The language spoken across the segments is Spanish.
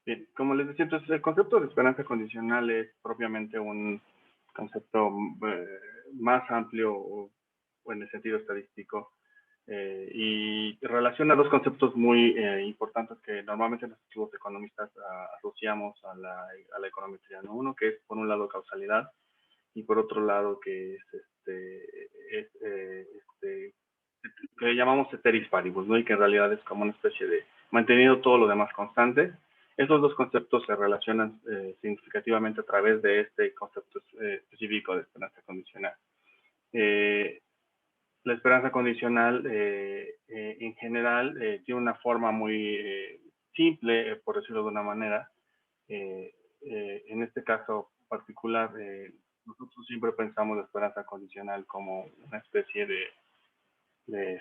Bien, como les decía, entonces el concepto de esperanza condicional es propiamente un concepto más amplio o en el sentido estadístico y relaciona dos conceptos muy importantes que normalmente nosotros los economistas asociamos a la econometría, ¿no? Uno que es, por un lado, causalidad y por otro lado que es que llamamos ceteris paribus, ¿no? Y que en realidad es como una especie de mantenido todo lo demás constante. Esos dos conceptos se relacionan significativamente a través de este concepto específico de esperanza condicional. La esperanza condicional, en general, tiene una forma muy simple, por decirlo de una manera. En este caso particular, nosotros siempre pensamos la esperanza condicional como una especie de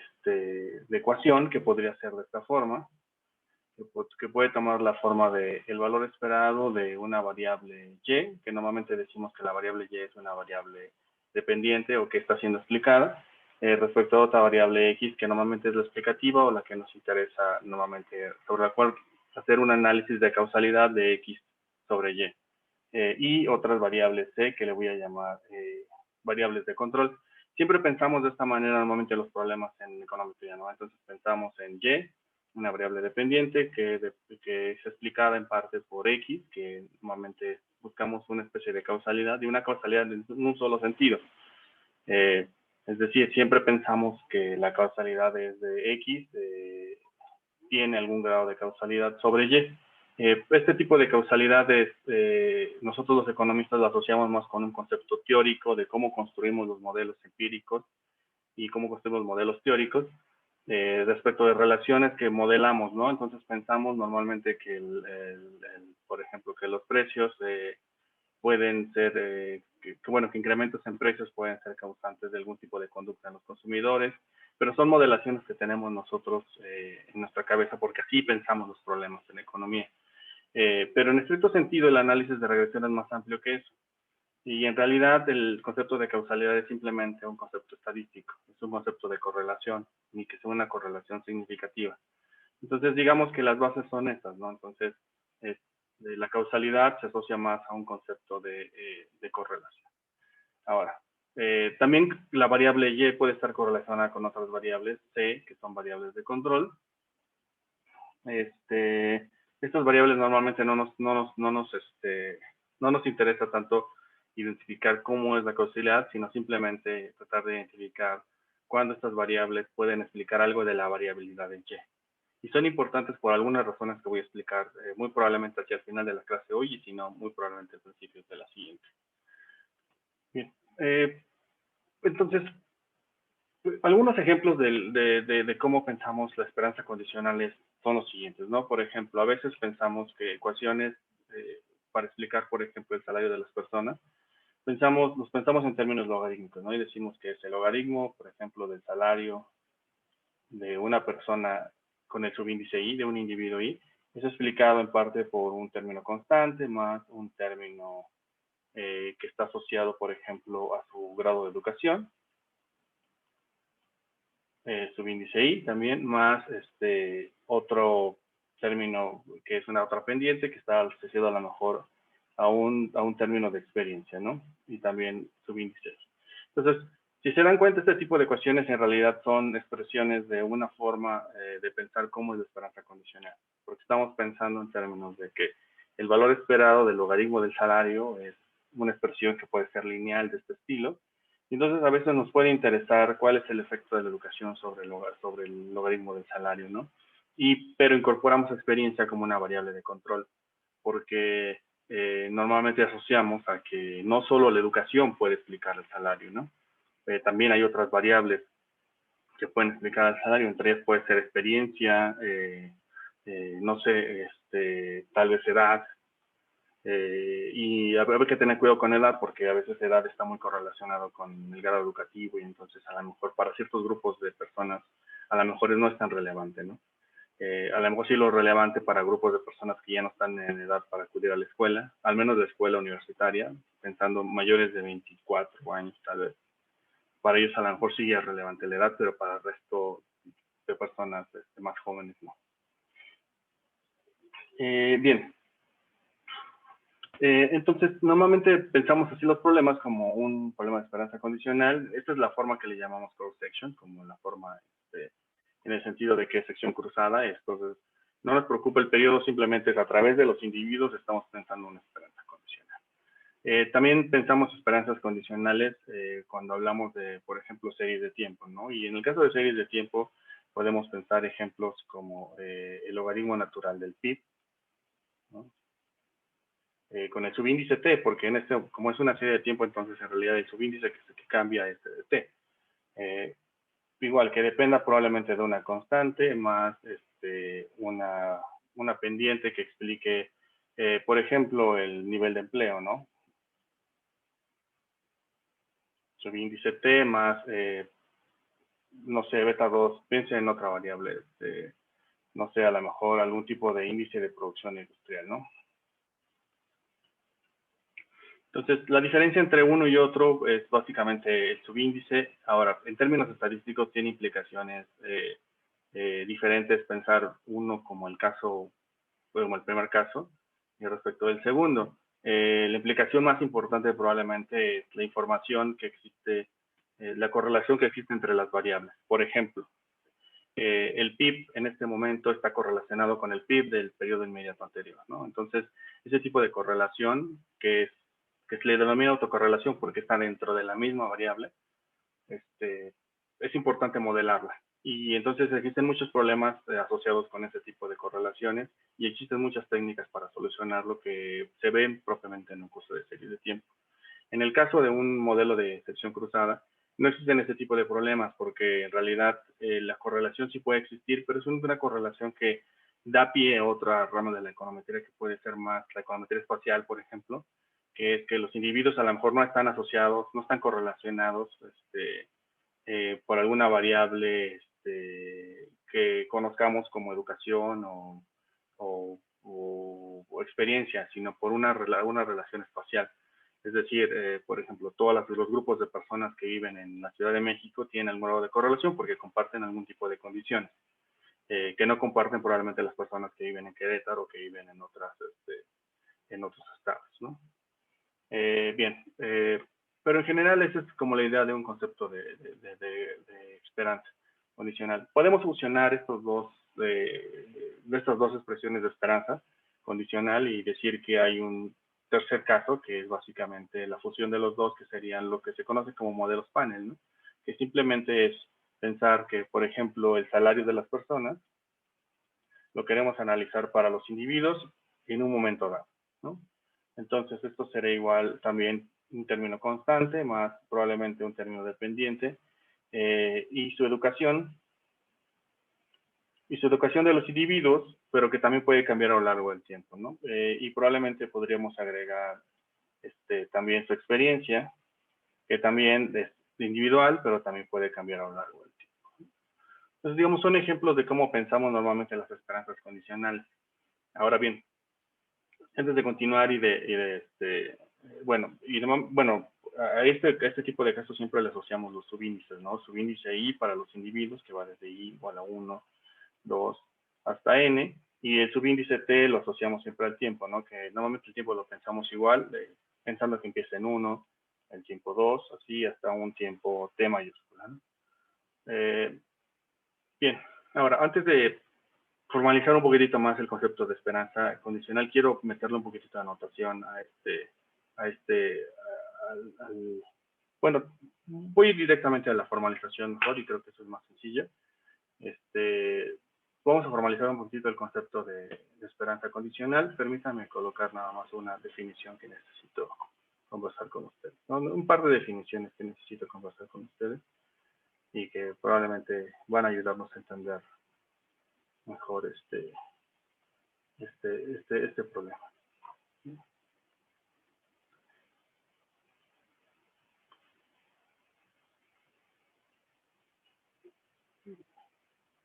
ecuación que podría ser de esta forma, que puede tomar la forma de el valor esperado de una variable y, que normalmente decimos que la variable y es una variable dependiente o que está siendo explicada, respecto a otra variable x que normalmente es la explicativa o la que nos interesa normalmente, sobre la cual hacer un análisis de causalidad de x sobre y. Y otras variables c que le voy a llamar variables de control. Siempre pensamos de esta manera normalmente los problemas en econometría, ¿no? Entonces pensamos en y, una variable dependiente que es explicada en parte por x, que normalmente buscamos una especie de causalidad y una causalidad en un solo sentido. Es decir, siempre pensamos que la causalidad es de x, tiene algún grado de causalidad sobre y. Este tipo de causalidades nosotros los economistas lo asociamos más con un concepto teórico de cómo construimos los modelos empíricos y cómo construimos modelos teóricos respecto de relaciones que modelamos, ¿no? Entonces pensamos normalmente que, por ejemplo, que los precios pueden ser, bueno, que incrementos en precios pueden ser causantes de algún tipo de conducta en los consumidores, pero son modelaciones que tenemos nosotros en nuestra cabeza porque así pensamos los problemas en economía. Pero en estricto sentido el análisis de regresión es más amplio que eso. Y en realidad el concepto de causalidad es simplemente un concepto estadístico, es un concepto de correlación, ni que sea una correlación significativa. Entonces digamos que las bases son estas, ¿no? Entonces la causalidad se asocia más a un concepto de correlación. Ahora, también la variable y puede estar correlacionada con otras variables c, que son variables de control. Estas variables normalmente no nos interesa tanto identificar cómo es la causalidad, sino simplemente tratar de identificar cuándo estas variables pueden explicar algo de la variabilidad de y. Y son importantes por algunas razones que voy a explicar muy probablemente hacia el final de la clase hoy y si no, muy probablemente al principio de la siguiente. Bien, entonces, algunos ejemplos de cómo pensamos la esperanza condicional son los siguientes, ¿no? Por ejemplo, a veces pensamos que ecuaciones para explicar, por ejemplo, el salario de las personas, los pensamos en términos logarítmicos, ¿no? Y decimos que es el logaritmo, por ejemplo, del salario de una persona con el subíndice y, de un individuo y, es explicado en parte por un término constante más un término que está asociado, por ejemplo, a su grado de educación. Subíndice I también, más otro término que es una otra pendiente que está asociado a lo mejor a un término de experiencia, ¿no? Y también subíndice I. Entonces, si se dan cuenta, este tipo de ecuaciones en realidad son expresiones de una forma de pensar cómo es la esperanza condicional, porque estamos pensando en términos de que el valor esperado del logaritmo del salario es una expresión que puede ser lineal de este estilo. Entonces, a veces nos puede interesar cuál es el efecto de la educación sobre el logaritmo del salario, ¿no? Pero incorporamos experiencia como una variable de control, porque normalmente asociamos a que no solo la educación puede explicar el salario, ¿no? También hay otras variables que pueden explicar el salario, entre ellas puede ser experiencia, no sé, tal vez edad, y habrá que tener cuidado con edad porque a veces edad está muy correlacionado con el grado educativo y entonces a lo mejor para ciertos grupos de personas a lo mejor no es tan relevante, ¿no? A lo mejor sí lo relevante para grupos de personas que ya no están en edad para acudir a la escuela, al menos de escuela universitaria, pensando mayores de 24 años tal vez. Para ellos a lo mejor sí es relevante la edad, pero para el resto de personas más jóvenes no. Bien, Entonces, normalmente pensamos así los problemas como un problema de esperanza condicional. Esta es la forma que le llamamos cross section, como la forma en el sentido de que es sección cruzada. Entonces, no nos preocupa el periodo, simplemente es a través de los individuos estamos pensando una esperanza condicional. También pensamos esperanzas condicionales cuando hablamos de, por ejemplo, series de tiempo, ¿no? Y en el caso de series de tiempo, podemos pensar ejemplos como el logaritmo natural del PIB, ¿no? Con el subíndice t, porque como es una serie de tiempo, entonces en realidad el subíndice que cambia es de t. Igual que dependa probablemente de una constante más una pendiente que explique, por ejemplo, el nivel de empleo, ¿no? Subíndice t más, no sé, beta 2, piense en otra variable, no sé, a lo mejor algún tipo de índice de producción industrial, ¿no? Entonces, la diferencia entre uno y otro es básicamente el subíndice. Ahora, en términos estadísticos, tiene implicaciones diferentes pensar uno como el caso, como el primer caso, y respecto del segundo. La implicación más importante probablemente es la información que existe, la correlación que existe entre las variables. Por ejemplo, el PIB en este momento está correlacionado con el PIB del periodo inmediato anterior, ¿no? Entonces, ese tipo de correlación, que se le denomina autocorrelación porque está dentro de la misma variable, es importante modelarla. Y entonces existen muchos problemas asociados con ese tipo de correlaciones y existen muchas técnicas para solucionarlo que se ven propiamente en un curso de serie de tiempo. En el caso de un modelo de sección cruzada, no existen ese tipo de problemas porque en realidad la correlación sí puede existir, pero es una correlación que da pie a otra rama de la econometría que puede ser más la econometría espacial, por ejemplo, que es que los individuos a lo mejor no están asociados, no están correlacionados por alguna variable que conozcamos como educación o experiencia, sino por una relación espacial. Es decir, por ejemplo, todos los grupos de personas que viven en la Ciudad de México tienen algún grado de correlación porque comparten algún tipo de condiciones que no comparten probablemente las personas que viven en Querétaro o que viven en en otros estados, ¿no? Bien, pero en general esa es como la idea de un concepto de esperanza condicional. Podemos fusionar estas dos expresiones de esperanza condicional y decir que hay un tercer caso, que es básicamente la fusión de los dos, que serían lo que se conoce como modelos panel, ¿no? Que simplemente es pensar que, por ejemplo, el salario de las personas lo queremos analizar para los individuos en un momento dado, ¿no? Entonces, esto será igual también un término constante, más probablemente un término dependiente, y su educación de los individuos, pero que también puede cambiar a lo largo del tiempo, ¿no? Y probablemente podríamos agregar también su experiencia, que también es individual, pero también puede cambiar a lo largo del tiempo. Entonces, digamos, son ejemplos de cómo pensamos normalmente las esperanzas condicionales. Ahora bien, antes de continuar a este tipo de casos siempre le asociamos los subíndices, ¿no? Subíndice I para los individuos, que va desde I igual a 1, 2, hasta N, y el subíndice T lo asociamos siempre al tiempo, ¿no? Que normalmente el tiempo lo pensamos igual, pensando que empieza en 1, el tiempo 2, así hasta un tiempo T mayúscula, ¿no? Bien, ahora, antes de formalizar un poquitito más el concepto de esperanza condicional, quiero meterle un poquitito de anotación bueno, voy a ir directamente a la formalización mejor y creo que eso es más sencillo. Vamos a formalizar un poquito el concepto de esperanza condicional. Permítanme colocar nada más una definición que necesito conversar con ustedes. ¿No? Un par de definiciones que necesito conversar con ustedes y que probablemente van a ayudarnos a entender mejor este problema.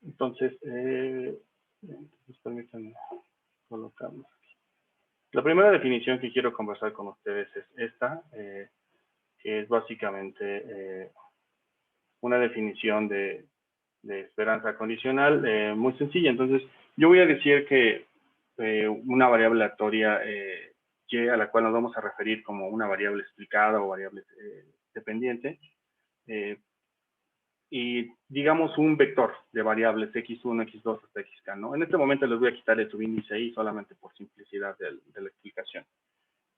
Entonces, permítanme colocarlo aquí. La primera definición que quiero conversar con ustedes es esta, que es básicamente una definición de esperanza condicional muy sencilla. Entonces, yo voy a decir que una variable aleatoria y a la cual nos vamos a referir como una variable explicada o variable dependiente, y digamos un vector de variables x1, x2 hasta xk, ¿no? En este momento les voy a quitar el subíndice ahí solamente por simplicidad de la explicación.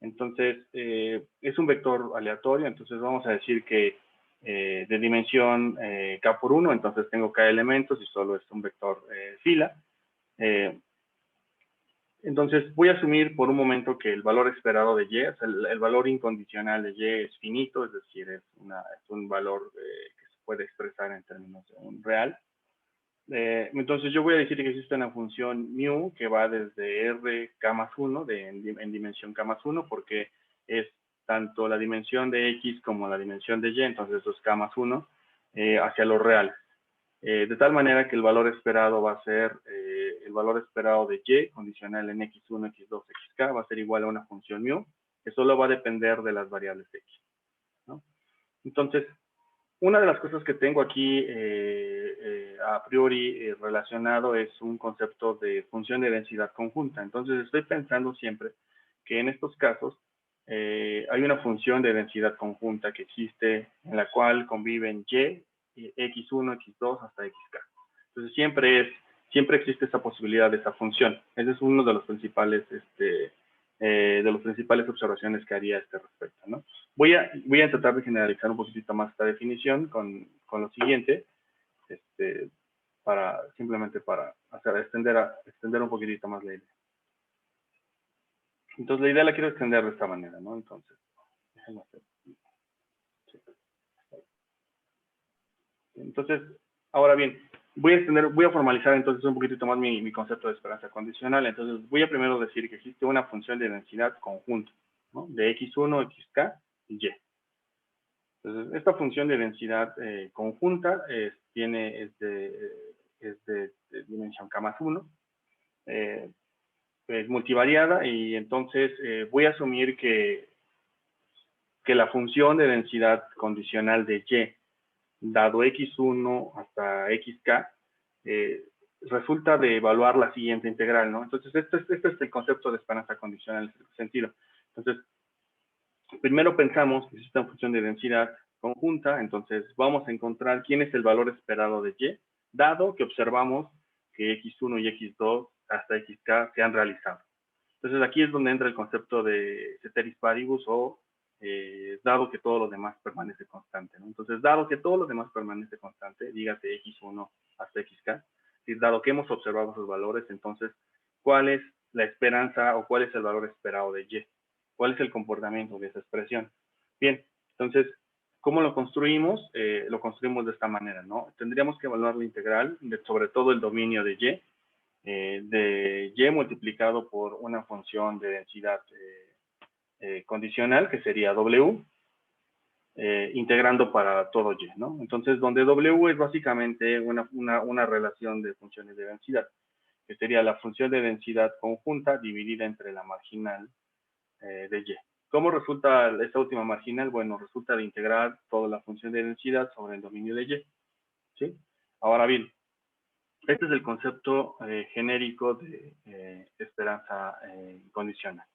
Entonces, es un vector aleatorio, entonces vamos a decir que de dimensión k por 1, entonces tengo k elementos y solo es un vector fila. Entonces, voy a asumir por un momento que el valor esperado de y, o sea, el valor incondicional de y es finito, es decir, es un valor que se puede expresar en términos de un real. Entonces, yo voy a decir que existe una función mu que va desde r k más 1, en dimensión k más 1, porque es tanto la dimensión de x como la dimensión de y, entonces eso es k más 1, hacia los reales. De tal manera que el valor esperado va a ser, el valor esperado de y, condicional en x1, x2, xk, va a ser igual a una función mu, que solo va a depender de las variables x, ¿no? Entonces, una de las cosas que tengo aquí a priori relacionado es un concepto de función de densidad conjunta. Entonces, estoy pensando siempre que en estos casos hay una función de densidad conjunta que existe en la cual conviven y, x1, x2 hasta xk. Entonces, siempre existe esa posibilidad de esa función. Ese es uno de los principales observaciones que haría a este respecto, ¿no? Voy a tratar de generalizar un poquitito más esta definición con lo siguiente, simplemente para extender un poquitito más la idea. Entonces, la idea la quiero extender de esta manera, ¿no? Entonces, déjenme hacer. Entonces, ahora bien, voy a formalizar entonces un poquitito más mi concepto de esperanza condicional. Entonces, voy a primero decir que existe una función de densidad conjunta, ¿no? De x1, xk y y. Entonces, esta función de densidad conjunta es de dimensión k más 1, es multivariada, y entonces voy a asumir que la función de densidad condicional de y, dado x1 hasta xk, resulta de evaluar la siguiente integral, ¿no? Entonces, este es el concepto de esperanza condicional en este sentido. Entonces, primero pensamos que existe una función de densidad conjunta, entonces vamos a encontrar quién es el valor esperado de y, dado que observamos que x1 y x2 hasta xk se han realizado. Entonces, aquí es donde entra el concepto de ceteris paribus, o dado que todo lo demás permanece constante, ¿no? Entonces, dado que todo lo demás permanece constante, dígase x1 hasta xk, y dado que hemos observado esos valores, entonces, ¿cuál es la esperanza o cuál es el valor esperado de y? ¿Cuál es el comportamiento de esa expresión? Bien, entonces, ¿cómo lo construimos? Lo construimos de esta manera, ¿no? Tendríamos que evaluar la integral sobre todo el dominio de y multiplicado por una función de densidad condicional, que sería w, integrando para todo y, ¿no? Entonces, donde w es básicamente una relación de funciones de densidad, que sería la función de densidad conjunta dividida entre la marginal de y. ¿Cómo resulta esta última marginal? Bueno, resulta de integrar toda la función de densidad sobre el dominio de y, ¿sí? Ahora bien, este es el concepto genérico de esperanza condicional.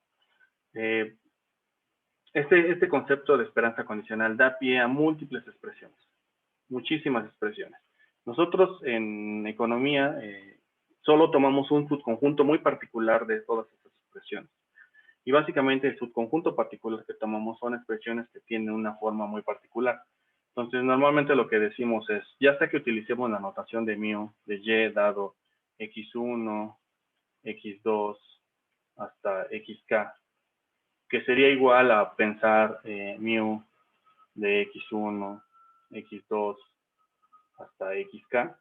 Este concepto de esperanza condicional da pie a múltiples expresiones, muchísimas expresiones. Nosotros en economía solo tomamos un subconjunto muy particular de todas estas expresiones. Y básicamente el subconjunto particular que tomamos son expresiones que tienen una forma muy particular. Entonces, normalmente lo que decimos es, ya sea que utilicemos la notación de mu, de y dado x1, x2 hasta xk, que sería igual a pensar mu de x1, x2 hasta xk,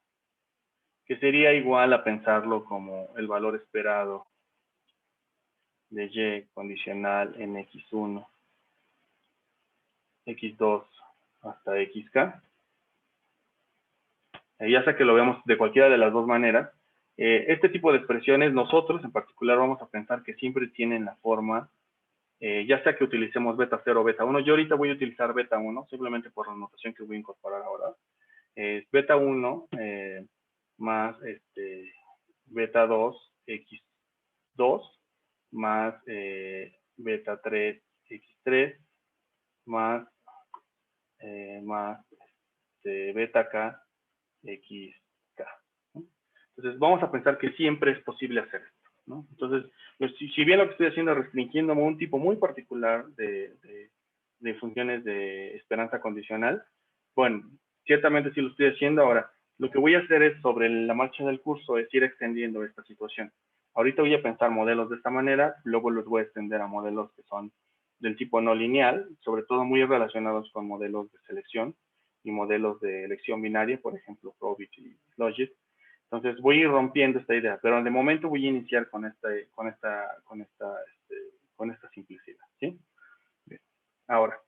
que sería igual a pensarlo como el valor esperado de y condicional en x1, x2 hasta xk. Ya sea que lo veamos de cualquiera de las dos maneras, este tipo de expresiones nosotros en particular vamos a pensar que siempre tienen la forma, ya sea que utilicemos beta 0 o beta 1. Yo ahorita voy a utilizar beta 1 simplemente por la notación que voy a incorporar ahora. Beta 1 más beta 2 x2 más beta 3 x3 más, beta k xk, ¿no? Entonces, vamos a pensar que siempre es posible hacer esto, ¿no? Entonces, pues, si bien lo que estoy haciendo es restringiéndome a un tipo muy particular de funciones de esperanza condicional, bueno, ciertamente sí lo estoy haciendo. Ahora, lo que voy a hacer es, sobre la marcha del curso, es ir extendiendo esta situación. Ahorita voy a pensar modelos de esta manera, luego los voy a extender a modelos que son del tipo no lineal, sobre todo muy relacionados con modelos de selección y modelos de elección binaria, por ejemplo, Probit y Logit. Entonces voy a ir rompiendo esta idea, pero de momento voy a iniciar con esta simplicidad, ¿sí? Bien. Ahora,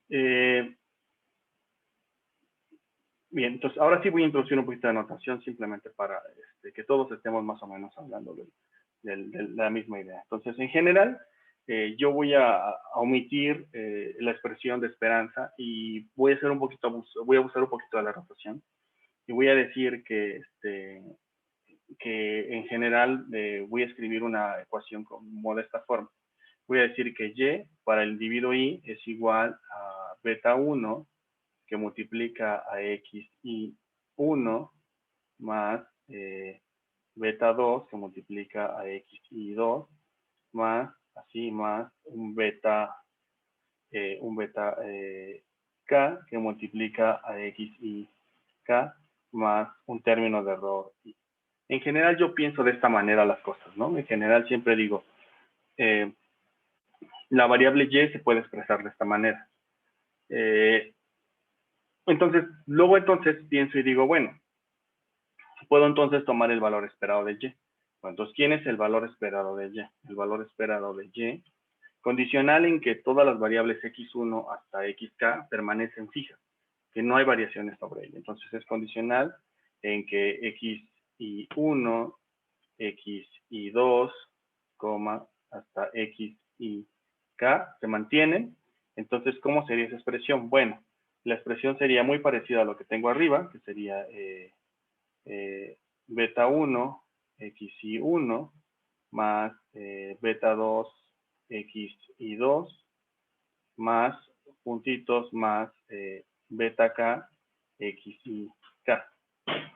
bien, entonces ahora sí voy a introducir un poquito de notación simplemente para que todos estemos más o menos hablando de la misma idea. Entonces, en general, yo voy a omitir la expresión de esperanza y voy a hacer voy a abusar un poquito de la rotación y voy a decir que en general voy a escribir una ecuación como de esta forma. Voy a decir que y para el individuo i es igual a beta 1 que multiplica a x y 1 más beta 2 que multiplica a x y 2 más un beta k que multiplica a x y k más un término de error. En general yo pienso de esta manera las cosas, ¿no? En general siempre digo, la variable y se puede expresar de esta manera. Entonces pienso y digo, bueno, puedo entonces tomar el valor esperado de y. Bueno, entonces, ¿quién es el valor esperado de y? El valor esperado de y, condicional en que todas las variables x1 hasta xk permanecen fijas, que no hay variaciones sobre ella. Entonces, es condicional en que x y 1, x y 2, hasta x y k se mantienen. Entonces, ¿cómo sería esa expresión? Bueno, la expresión sería muy parecida a lo que tengo arriba, que sería beta 1, x y 1, más beta 2, x y 2, más puntitos, más beta k, x y k.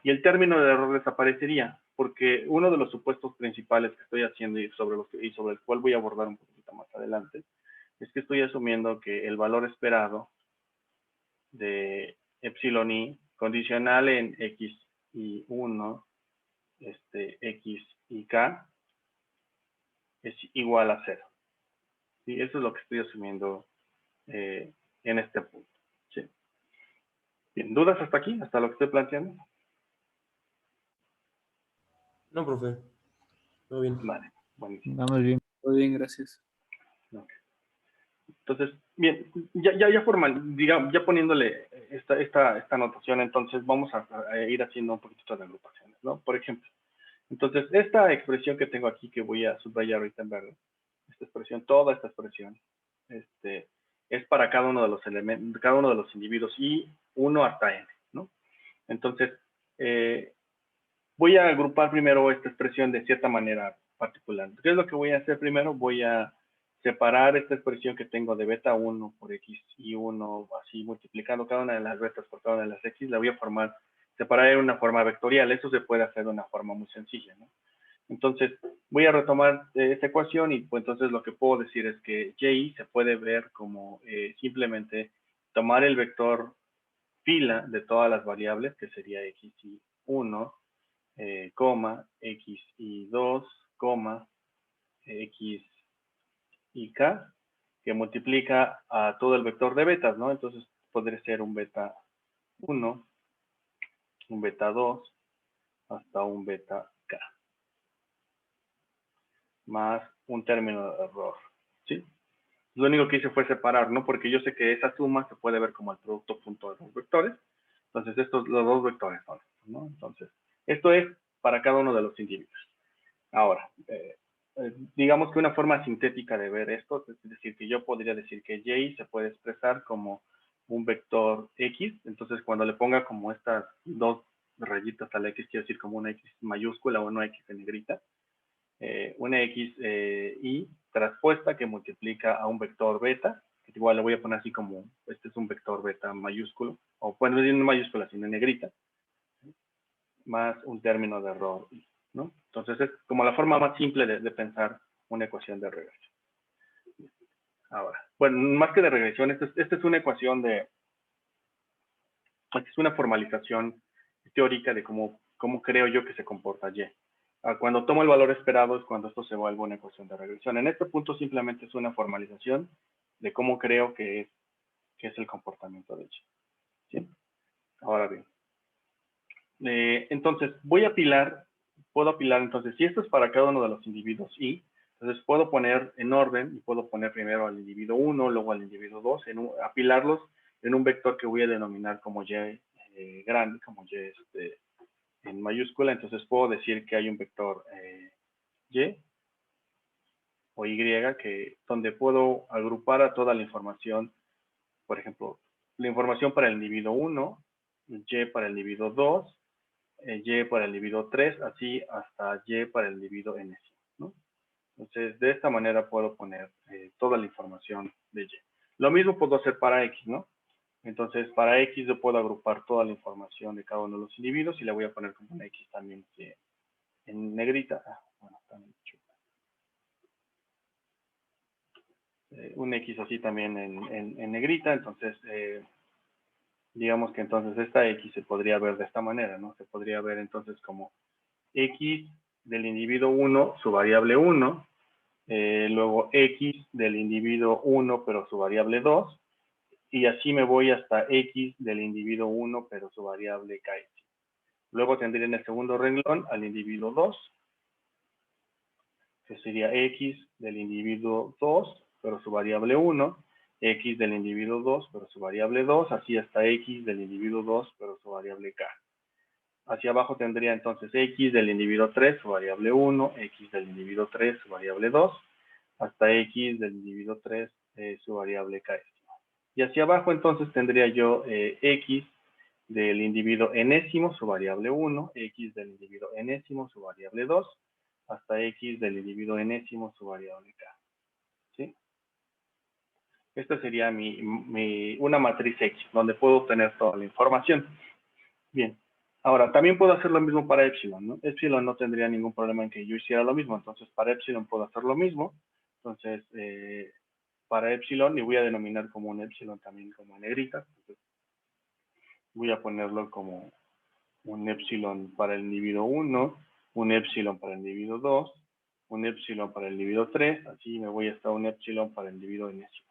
Y el término de error desaparecería, porque uno de los supuestos principales que estoy haciendo y sobre el cual voy a abordar un poquito más adelante, es que estoy asumiendo que el valor esperado de epsilon i, condicional en x y 1, x y k, es igual a 0. ¿Sí? Eso es lo que estoy asumiendo en este punto. ¿Sí? Bien, ¿dudas hasta aquí? ¿Hasta lo que estoy planteando? No, profe. Todo bien. Vale, buenísimo. Vamos bien. Todo bien, gracias. Okay. Entonces, bien, ya formal, digamos, ya poniéndole esta notación, entonces vamos a ir haciendo un poquito de agrupaciones, ¿no? Por ejemplo, entonces, esta expresión que tengo aquí, que voy a subrayar ahorita en verde, esta expresión, toda esta expresión, es para cada uno de los elementos, cada uno de los individuos y 1 hasta n, ¿no? Entonces, voy a agrupar primero esta expresión de cierta manera particular. ¿Qué es lo que voy a hacer primero? Voy a separar esta expresión que tengo de beta 1 por x y 1, así multiplicando cada una de las betas por cada una de las x, la voy a separar en una forma vectorial. Eso se puede hacer de una forma muy sencilla, ¿no? Entonces, voy a retomar esta ecuación y pues entonces lo que puedo decir es que y se puede ver como simplemente tomar el vector fila de todas las variables, que sería x y 1, x y 2, x y k, que multiplica a todo el vector de betas, ¿no? Entonces podría ser un beta 1, un beta 2, hasta un beta k, más un término de error, ¿sí? Lo único que hice fue separar, ¿no? Porque yo sé que esa suma se puede ver como el producto punto de los vectores. Entonces, los dos vectores son estos, ¿no? Entonces, esto es para cada uno de los individuos. Ahora, digamos que una forma sintética de ver esto, es decir, que yo podría decir que y se puede expresar como un vector x. Entonces, cuando le ponga como estas dos rayitas a la x, quiero decir como una x mayúscula o una x en negrita, una x y traspuesta que multiplica a un vector beta, que igual le voy a poner así como, este es un vector beta mayúsculo, o bueno, no en mayúscula, sino en negrita, más un término de error, ¿no? Entonces es como la forma más simple de pensar una ecuación de regresión. Ahora, bueno, más que de regresión, esta es una ecuación esta es una formalización teórica de cómo creo yo que se comporta Y. Cuando tomo el valor esperado es cuando esto se vuelve una ecuación de regresión. En este punto simplemente es una formalización de cómo creo que es el comportamiento de Y. ¿Sí? Ahora bien, entonces puedo apilar entonces, si esto es para cada uno de los individuos Y, entonces puedo poner en orden y puedo poner primero al individuo 1, luego al individuo 2, apilarlos en un vector que voy a denominar como Y grande, como Y en mayúscula. Entonces puedo decir que hay un vector Y o Y donde puedo agrupar a toda la información, por ejemplo, la información para el individuo 1, Y para el individuo 2, Y para el individuo 3, así hasta Y para el individuo N, ¿no? Entonces, de esta manera puedo poner toda la información de Y. Lo mismo puedo hacer para X, ¿no? Entonces, para X yo puedo agrupar toda la información de cada uno de los individuos y le voy a poner como una X también en negrita. Bueno, también un X así también en negrita. Entonces, digamos que entonces esta X se podría ver de esta manera, ¿no? Se podría ver entonces como X del individuo 1, su variable 1, luego X del individuo 1, pero su variable 2, y así me voy hasta X del individuo 1, pero su variable K. Luego tendría en el segundo renglón al individuo 2, que sería X del individuo 2, pero su variable 1, X del individuo 2, pero su variable 2, así hasta X del individuo 2, pero su variable K. Hacia abajo tendría entonces X del individuo 3, su variable 1, X del individuo 3, su variable 2, hasta X del individuo 3, su variable K. Y hacia abajo entonces tendría yo X del individuo enésimo, su variable 1, X del individuo enésimo, su variable 2, hasta X del individuo enésimo, su variable K. ¿Sí? Esta sería una matriz X, donde puedo obtener toda la información. Bien. Ahora, también puedo hacer lo mismo para epsilon, ¿no? Epsilon no tendría ningún problema en que yo hiciera lo mismo. Entonces, para epsilon puedo hacer lo mismo. Entonces, para epsilon, y voy a denominar como un epsilon también como negrita. Entonces, voy a ponerlo como un epsilon para el individuo 1, un epsilon para el individuo 2, un epsilon para el individuo 3, así me voy hasta un epsilon para el individuo enésimo.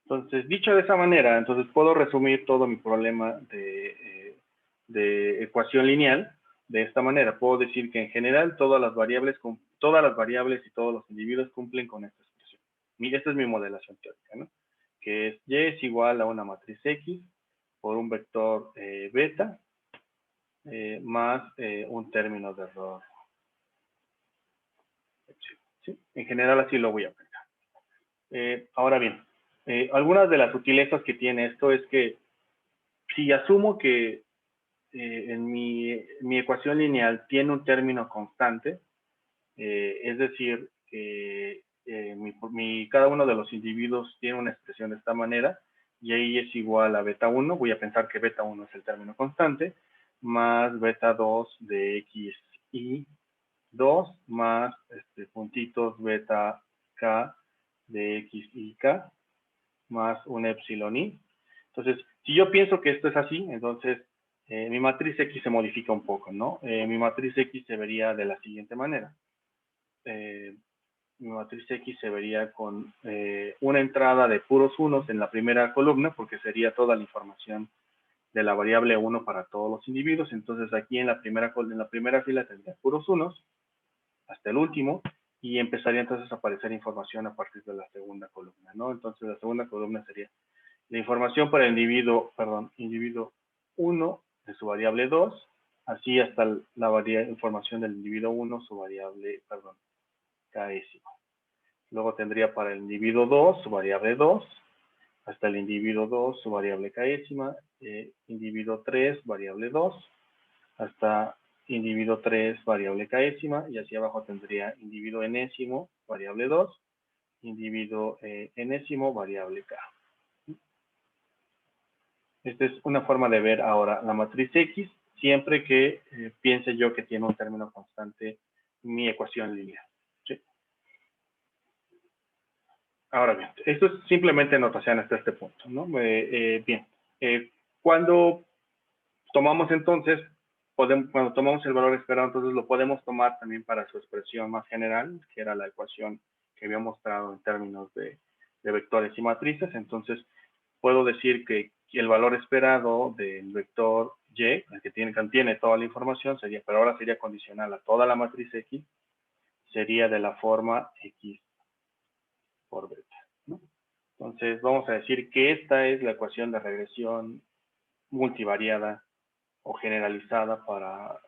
Entonces, dicho de esa manera, entonces puedo resumir todo mi problema de ecuación lineal de esta manera. Puedo decir que en general todas las variables y todos los individuos cumplen con esta expresión. Esta es mi modelación teórica, ¿no? Que es Y es igual a una matriz X por un vector beta más un término de error. ¿Sí? En general así lo voy a pensar. Ahora bien, algunas de las sutilezas que tiene esto es que si asumo que en mi ecuación lineal tiene un término constante, es decir, que cada uno de los individuos tiene una expresión de esta manera, y ahí es igual a beta 1, voy a pensar que beta 1 es el término constante, más beta 2 de x y 2 más puntitos beta k de x y k más un epsilon i. Entonces, si yo pienso que esto es así, entonces mi matriz X se modifica un poco, ¿no? Mi matriz X se vería de la siguiente manera. Mi matriz X se vería con una entrada de puros unos en la primera columna, porque sería toda la información de la variable 1 para todos los individuos. Entonces, aquí en la primera fila tendría puros unos hasta el último, y empezaría entonces a aparecer información a partir de la segunda columna, ¿no? Entonces, la segunda columna sería la información para el individuo 1 de su variable 2, así hasta la información del individuo 1, su variable, késimo. Luego tendría para el individuo 2 su variable 2, hasta el individuo 2 su variable késima, individuo 3, variable 2, hasta individuo 3, variable késima, y hacia abajo tendría individuo enésimo, variable 2, individuo enésimo, variable k. Esta es una forma de ver ahora la matriz X, siempre que piense yo que tiene un término constante mi ecuación lineal. ¿Sí? Ahora bien, esto es simplemente notación hasta este punto, ¿no? Bien, cuando tomamos entonces, cuando tomamos el valor esperado, entonces lo podemos tomar también para su expresión más general, que era la ecuación que había mostrado en términos de vectores y matrices. Entonces, puedo decir que el valor esperado del vector y, el que contiene toda la información, sería, pero ahora sería condicional a toda la matriz X, sería de la forma X por beta, ¿no? Entonces, vamos a decir que esta es la ecuación de regresión multivariada o generalizada para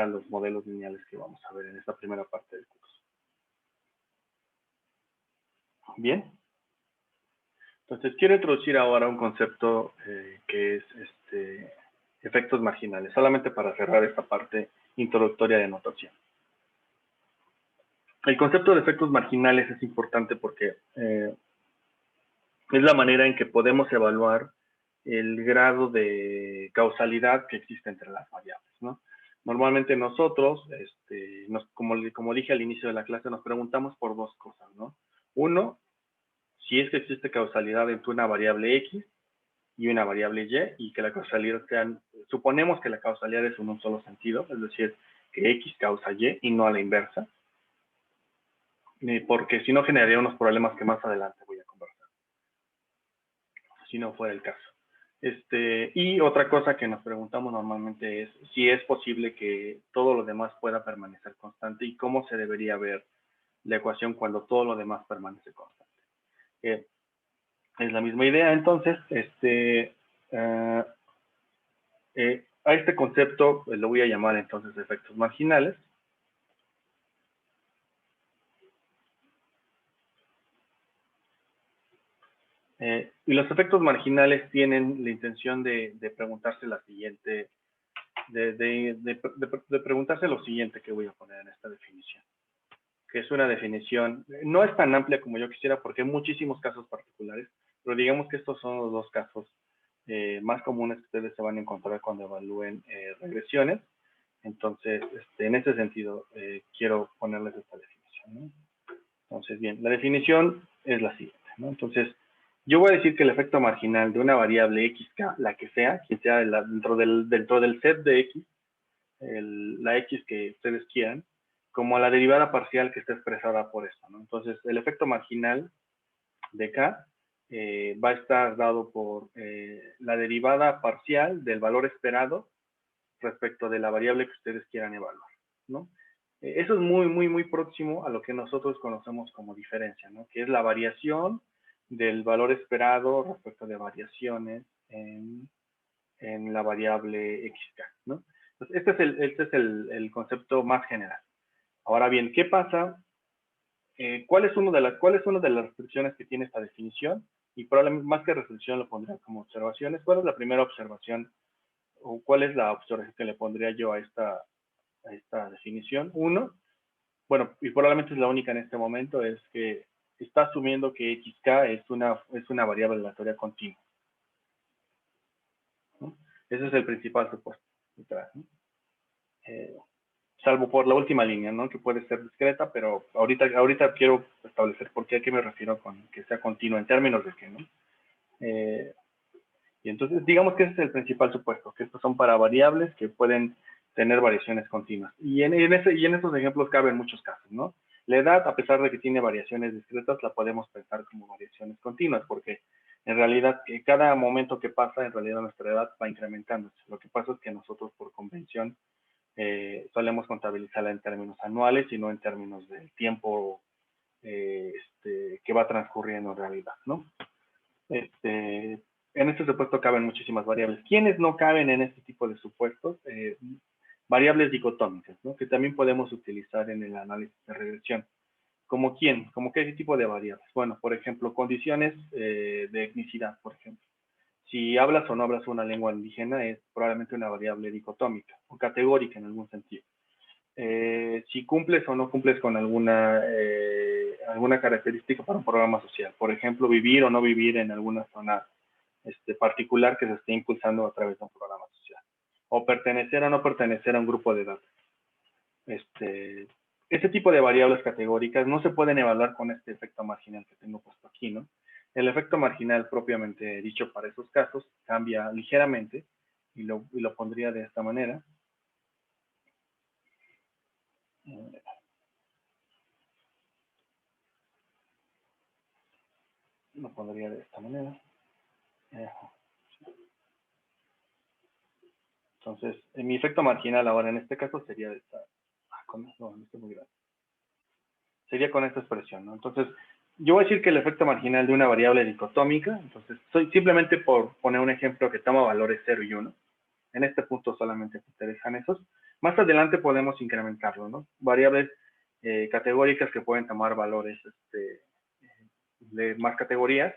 los modelos lineales que vamos a ver en esta primera parte del curso. Bien. Entonces, quiero introducir ahora un concepto que es efectos marginales, solamente para cerrar esta parte introductoria de notación. El concepto de efectos marginales es importante porque es la manera en que podemos evaluar el grado de causalidad que existe entre las variables, ¿no? Normalmente nosotros, como dije al inicio de la clase, nos preguntamos por dos cosas, ¿no? Uno, si es que existe causalidad entre una variable X y una variable Y, y que la causalidad suponemos que la causalidad es en un solo sentido, es decir, que X causa Y no a la inversa, porque si no generaría unos problemas que más adelante voy a conversar, si no fuera el caso. Y otra cosa que nos preguntamos normalmente es si es posible que todo lo demás pueda permanecer constante y cómo se debería ver la ecuación cuando todo lo demás permanece constante. Es la misma idea, entonces, a este concepto lo voy a llamar entonces efectos marginales. Y los efectos marginales tienen la intención de preguntarse la siguiente, de preguntarse lo siguiente que voy a poner en esta definición, que es una definición, no es tan amplia como yo quisiera porque hay muchísimos casos particulares, pero digamos que estos son los dos casos más comunes que ustedes se van a encontrar cuando evalúen regresiones. Entonces, en ese sentido, quiero ponerles esta definición, ¿no? Entonces, bien, la definición es la siguiente, ¿no? Entonces, yo voy a decir que el efecto marginal de una variable xk, la que sea, quien sea dentro del set de x, la x que ustedes quieran, como a la derivada parcial que está expresada por esto, ¿no? Entonces, el efecto marginal de k va a estar dado por la derivada parcial del valor esperado respecto de la variable que ustedes quieran evaluar, ¿no? Eso es muy, muy, muy próximo a lo que nosotros conocemos como diferencia, ¿no? Que es la variación del valor esperado respecto de variaciones en la variable xk, ¿no? Entonces, este es el concepto más general. Ahora bien, ¿qué pasa? ¿Cuál es una de las restricciones que tiene esta definición? Y probablemente más que restricción lo pondría como observaciones. ¿Cuál es la primera observación o cuál es la observación que le pondría yo a esta definición? Uno, bueno, y probablemente es la única en este momento, es que está asumiendo que xk es una variable aleatoria continua, ¿no? Ese es el principal supuesto detrás, ¿no? Salvo por la última línea, ¿no? Que puede ser discreta, pero ahorita quiero establecer por qué, a qué me refiero con que sea continua en términos de que, ¿no? Y entonces, digamos que ese es el principal supuesto, que estos son para variables que pueden tener variaciones continuas. Y en estos ejemplos caben muchos casos, ¿no? La edad, a pesar de que tiene variaciones discretas, la podemos pensar como variaciones continuas, porque en realidad, cada momento que pasa, en realidad nuestra edad va incrementando. Lo que pasa es que nosotros, por convención, solemos contabilizarla en términos anuales y no en términos del tiempo que va transcurriendo en realidad, ¿no? En este supuesto caben muchísimas variables. ¿Quiénes no caben en este tipo de supuestos? Variables dicotómicas, ¿no? Que también podemos utilizar en el análisis de regresión. ¿Como quién? ¿Como qué tipo de variables? Bueno, por ejemplo, condiciones de etnicidad, por ejemplo. Si hablas o no hablas una lengua indígena, es probablemente una variable dicotómica o categórica en algún sentido. Si cumples o no cumples con alguna característica para un programa social. Por ejemplo, vivir o no vivir en alguna zona particular que se esté impulsando a través de un programa social. O pertenecer o no pertenecer a un grupo de edad. Este tipo de variables categóricas no se pueden evaluar con este efecto marginal que tengo puesto aquí, ¿no? El efecto marginal propiamente dicho para esos casos cambia ligeramente y lo pondría de esta manera. Lo pondría de esta manera. Entonces, mi efecto marginal ahora en este caso sería de esta. Sería con esta expresión, ¿no? Entonces, yo voy a decir que el efecto marginal de una variable dicotómica, entonces, simplemente por poner un ejemplo que toma valores 0 y 1, en este punto solamente me interesan esos. Más adelante podemos incrementarlo, ¿no? Variables categóricas que pueden tomar valores de más categorías,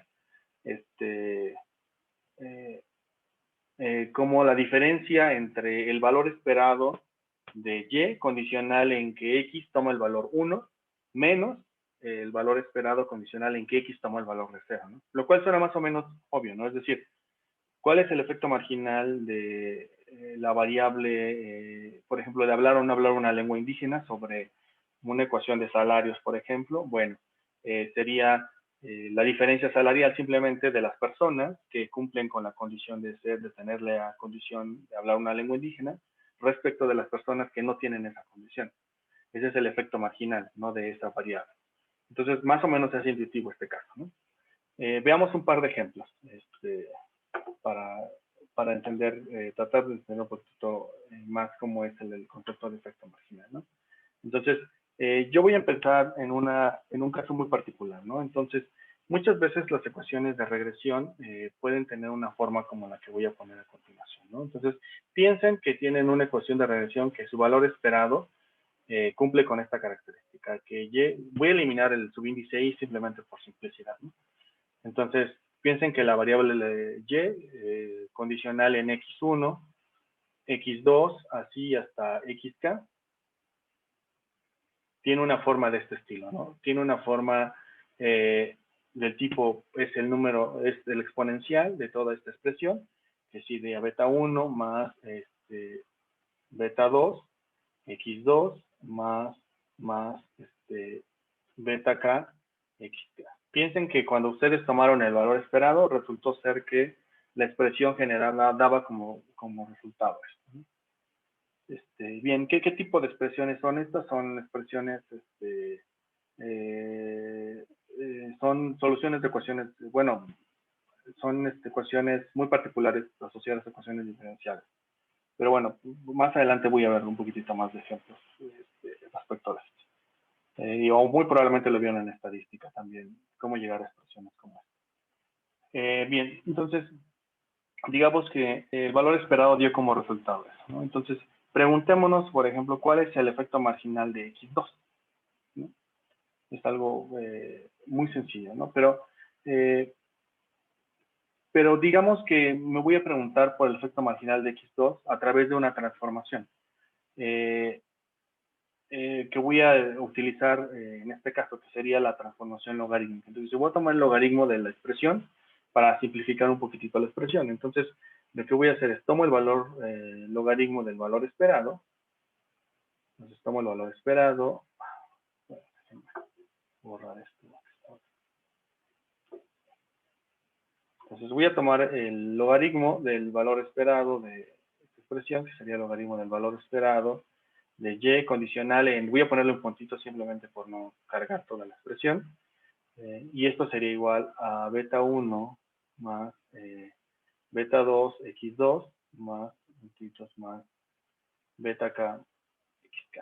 como la diferencia entre el valor esperado de y condicional en que x toma el valor 1 menos el valor esperado condicional en que x toma el valor de 0, ¿no? Lo cual suena más o menos obvio, ¿no? Es decir, ¿cuál es el efecto marginal de la variable, por ejemplo, de hablar o no hablar una lengua indígena sobre una ecuación de salarios, por ejemplo? Bueno, sería la diferencia salarial simplemente de las personas que cumplen con la condición de tener la condición de hablar una lengua indígena respecto de las personas que no tienen esa condición. Ese es el efecto marginal, ¿no? De esa variable. Entonces, más o menos es intuitivo este caso, ¿no? Veamos un par de ejemplos para entender, tratar de entender un poquito más cómo es el concepto de efecto marginal, ¿no? Entonces, yo voy a empezar en un caso muy particular, ¿no? Entonces, muchas veces las ecuaciones de regresión pueden tener una forma como la que voy a poner a continuación, ¿no? Entonces, piensen que tienen una ecuación de regresión que su valor esperado cumple con esta característica, que voy a eliminar el subíndice y simplemente por simplicidad, ¿no? Entonces, piensen que la variable y condicional en x1, x2, así hasta xk, tiene una forma de este estilo, ¿no? Tiene una forma del tipo, es el número, es el exponencial de toda esta expresión, que sigue a beta 1 más beta 2, x2 más beta k, xk. Piensen que cuando ustedes tomaron el valor esperado, resultó ser que la expresión generada daba como resultado esto, ¿no? Bien, ¿qué tipo de expresiones son estas? Son expresiones, son soluciones de ecuaciones, bueno, son ecuaciones muy particulares asociadas a ecuaciones diferenciales. Pero bueno, más adelante voy a ver un poquitito más de ejemplos respecto a esto. O muy probablemente lo vieron en estadística también, cómo llegar a expresiones como esta. Bien, entonces, digamos que el valor esperado dio como resultado eso, ¿no? Entonces, preguntémonos, por ejemplo, ¿cuál es el efecto marginal de x2? ¿No? Es algo muy sencillo, ¿no? Pero digamos que me voy a preguntar por el efecto marginal de x2 a través de una transformación. Que voy a utilizar en este caso, que sería la transformación logarítmica. Entonces, yo voy a tomar el logaritmo de la expresión para simplificar un poquitito la expresión. Entonces, lo que voy a hacer es tomo el valor logaritmo del valor esperado. Entonces, tomo el valor esperado. Borrar esto. Entonces, voy a tomar el logaritmo del valor esperado de esta expresión, que sería el logaritmo del valor esperado de y condicional en, voy a ponerle un puntito simplemente por no cargar toda la expresión, y esto sería igual a beta 1 más beta 2 x2 más puntitos más beta k xk.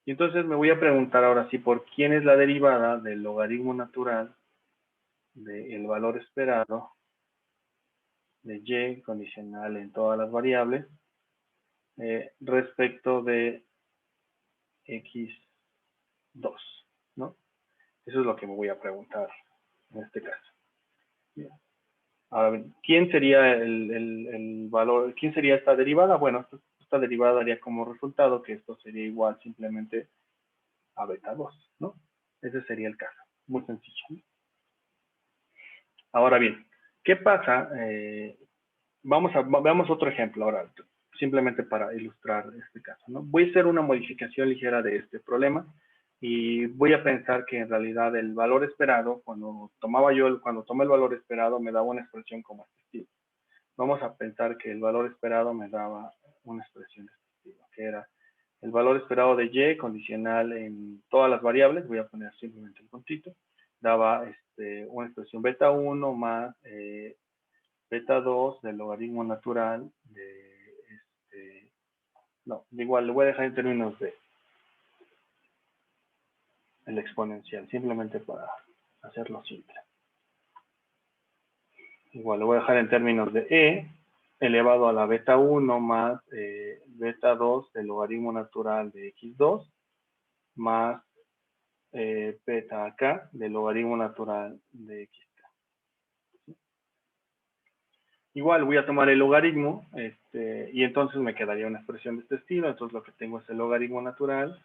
Y entonces me voy a preguntar ahora sí por quién es la derivada del logaritmo natural del valor esperado de y condicional en todas las variables respecto de x2, ¿no? Eso es lo que me voy a preguntar en este caso. Bien. Ahora bien, ¿quién sería el valor? ¿Quién sería esta derivada? Bueno, esta derivada daría como resultado que esto sería igual simplemente a beta 2, ¿no? Ese sería el caso. Muy sencillo, ¿no? Ahora bien, ¿qué pasa? Veamos otro ejemplo ahora, simplemente para ilustrar este caso, ¿no? Voy a hacer una modificación ligera de este problema y voy a pensar que en realidad el valor esperado, cuando tomé el valor esperado, me daba una expresión como este estilo. Vamos a pensar que el valor esperado me daba una expresión de este estilo, que era el valor esperado de y condicional en todas las variables, voy a poner simplemente el puntito, daba una expresión beta 1 más beta 2 del logaritmo natural de, no, igual le voy a dejar en términos de el exponencial, simplemente para hacerlo simple. Igual lo voy a dejar en términos de e elevado a la beta 1 más beta 2 del logaritmo natural de x2 más beta acá del logaritmo natural de x. Igual voy a tomar el logaritmo y entonces me quedaría una expresión de este estilo. Entonces lo que tengo es el logaritmo natural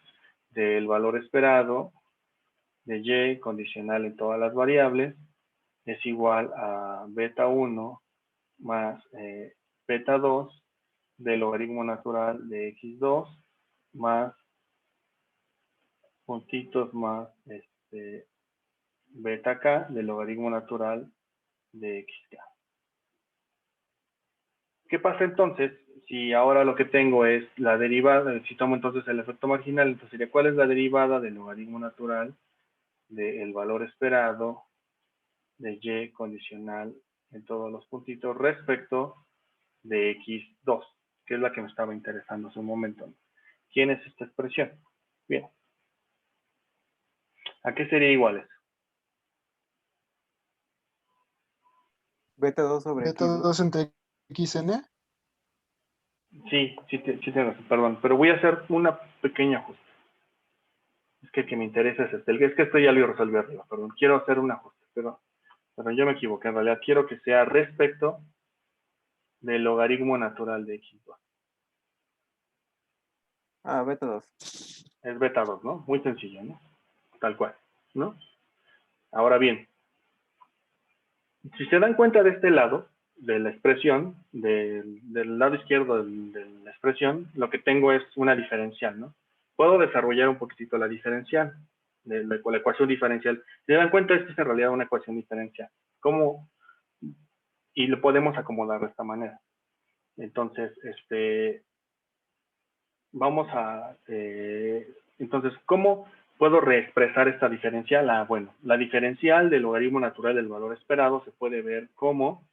del valor esperado de y condicional en todas las variables es igual a beta 1 más beta 2 del logaritmo natural de x2 más puntitos más beta k del logaritmo natural de xk. ¿Qué pasa entonces si ahora lo que tengo es la derivada? Si tomo entonces el efecto marginal, entonces sería ¿cuál es la derivada del logaritmo natural del valor esperado de y condicional en todos los puntitos respecto de x2, que es la que me estaba interesando hace un momento? ¿Quién es esta expresión? Bien. ¿A qué sería igual eso? Beta 2 sobre Beta X, ¿no? 2 entre xn. Sí tienes razón, perdón, pero voy a hacer una pequeña ajuste. Es que el que me interesa es este. Es que esto ya lo resolví arriba, perdón. Quiero hacer un ajuste, pero yo me equivoqué. En realidad quiero que sea respecto del logaritmo natural de x2. Ah, beta 2. Es beta 2, ¿no? Muy sencillo, ¿no? Tal cual, ¿no? Ahora bien, si se dan cuenta de este lado, de la expresión, del lado izquierdo de la expresión, lo que tengo es una diferencial, ¿no? Puedo desarrollar un poquitito la diferencial, de la ecuación diferencial. Si se dan cuenta, esta es en realidad una ecuación diferencial. ¿Cómo? Y lo podemos acomodar de esta manera. Entonces, vamos a, entonces, ¿cómo puedo reexpresar esta diferencial? Bueno, la diferencial del logaritmo natural del valor esperado se puede ver como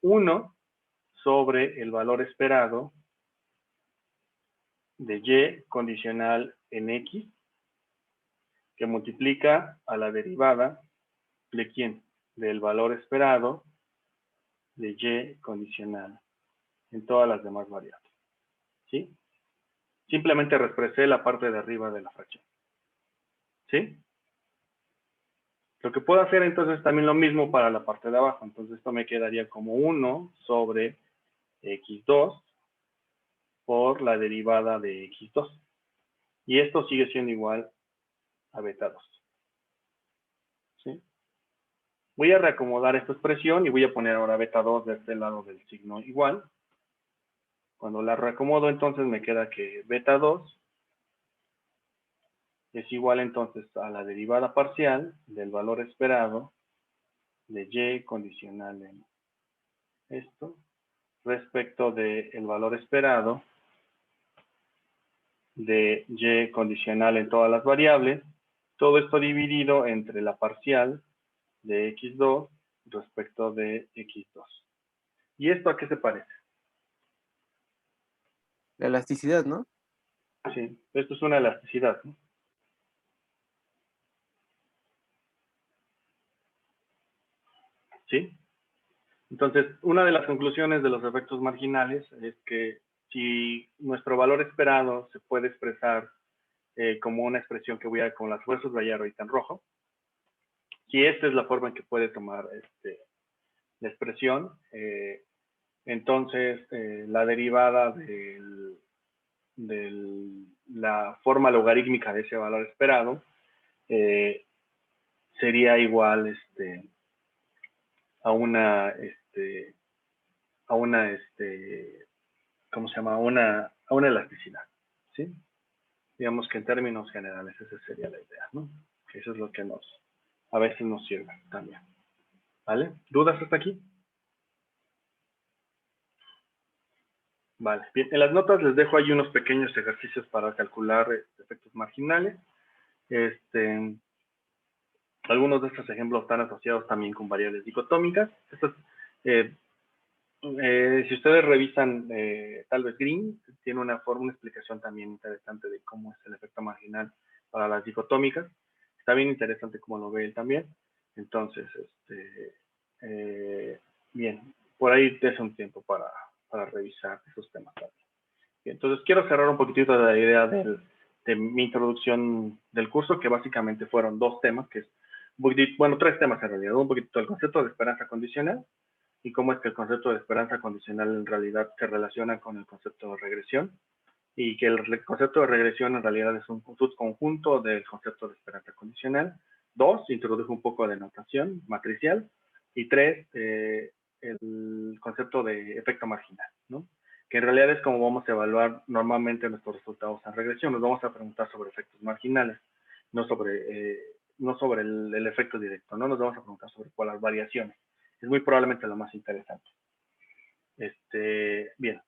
1 sobre el valor esperado de y condicional en x, que multiplica a la derivada de ¿quién? Del valor esperado de y condicional en todas las demás variables. ¿Sí? Simplemente reexpresé la parte de arriba de la fracción. ¿Sí? Lo que puedo hacer entonces es también lo mismo para la parte de abajo. Entonces esto me quedaría como 1 sobre x2 por la derivada de x2. Y esto sigue siendo igual a beta 2. ¿Sí? Voy a reacomodar esta expresión y voy a poner ahora beta 2 de este lado del signo igual. Cuando la reacomodo, entonces me queda que beta 2 es igual entonces a la derivada parcial del valor esperado de y condicional en esto respecto del valor esperado de y condicional en todas las variables. Todo esto dividido entre la parcial de x2 respecto de x2. ¿Y esto a qué se parece? La elasticidad, ¿no? Sí, esto es una elasticidad, ¿no? ¿Sí? Entonces, una de las conclusiones de los efectos marginales es que si nuestro valor esperado se puede expresar como una expresión que voy a, con las fuerzas de ahorita en rojo, si esta es la forma en que puede tomar la expresión, entonces la derivada de la forma logarítmica de ese valor esperado sería igual a una ¿cómo se llama? A una elasticidad, ¿sí? Digamos que en términos generales esa sería la idea, ¿no? Que eso es lo que a veces nos sirve también. ¿Vale? ¿Dudas hasta aquí? Vale. Bien, en las notas les dejo ahí unos pequeños ejercicios para calcular efectos marginales. Algunos de estos ejemplos están asociados también con variables dicotómicas. Si ustedes revisan tal vez Green, tiene una explicación también interesante de cómo es el efecto marginal para las dicotómicas. Está bien interesante cómo lo ve él también. Entonces, bien, por ahí es un tiempo para revisar esos temas también. Bien, entonces, quiero cerrar un poquitito de la idea de mi introducción del curso, que básicamente fueron dos temas, que es, bueno, tres temas en realidad. Un poquito el concepto de esperanza condicional, y cómo es que el concepto de esperanza condicional en realidad se relaciona con el concepto de regresión, y que el concepto de regresión en realidad es un subconjunto del concepto de esperanza condicional. 2, introdujo un poco de notación matricial, y 3, el concepto de efecto marginal, ¿no? Que en realidad es como vamos a evaluar normalmente nuestros resultados en regresión. Nos vamos a preguntar sobre efectos marginales, no sobre el efecto directo, no nos vamos a preguntar sobre las variaciones. Es muy probablemente lo más interesante. Bien,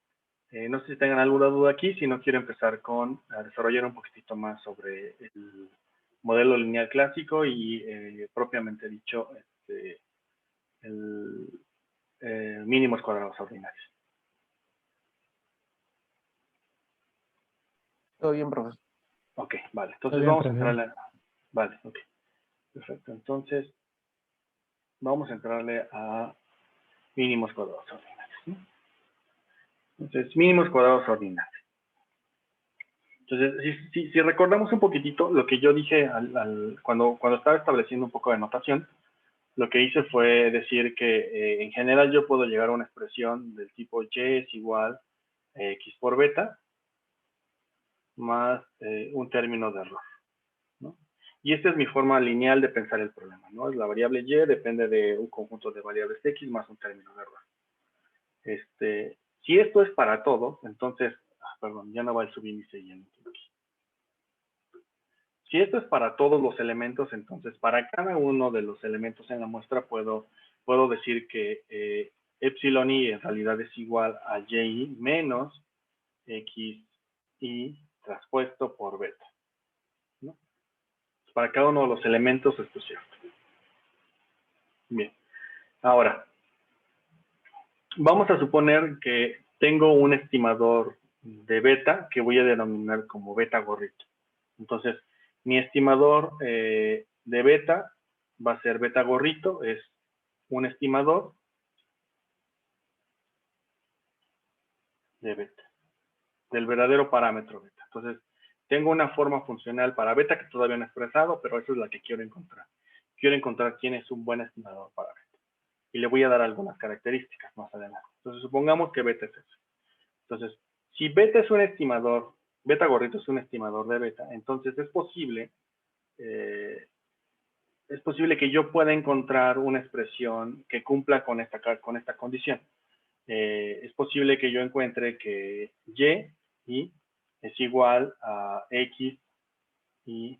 no sé si tengan alguna duda aquí, si no quiero empezar a desarrollar un poquitito más sobre el modelo lineal clásico y propiamente dicho, mínimos cuadrados ordinarios. Todo bien, profesor. Ok, vale. Entonces vamos a entrarle. Vale, ok. Perfecto. Entonces, vamos a entrarle a mínimos cuadrados ordinarios, ¿no? Entonces, mínimos cuadrados ordinarios. Entonces, si recordamos un poquitito lo que yo dije cuando estaba estableciendo un poco de notación, lo que hice fue decir que en general yo puedo llegar a una expresión del tipo y es igual a x por beta más un término de error, ¿no? Y esta es mi forma lineal de pensar el problema, ¿no? La variable y depende de un conjunto de variables x más un término de error. Si esto es para todo, entonces, perdón, ya no va el subíndice y el aquí. Si esto es para todos los elementos, entonces para cada uno de los elementos en la muestra puedo decir que epsilon i en realidad es igual a yi menos x y traspuesto por beta, ¿no? Para cada uno de los elementos esto es cierto. Bien. Ahora, vamos a suponer que tengo un estimador de beta que voy a denominar como beta gorrito. Entonces, mi estimador de beta va a ser beta gorrito, es un estimador de beta, del verdadero parámetro beta. Entonces, tengo una forma funcional para beta que todavía no he expresado, pero esa es la que quiero encontrar. Quiero encontrar quién es un buen estimador para beta. Y le voy a dar algunas características más adelante. Entonces, supongamos que beta es eso. Entonces, si beta es un estimador, beta gorrito es un estimador de beta, entonces es posible que yo pueda encontrar una expresión que cumpla con esta condición. Es posible que yo encuentre que y es igual a x y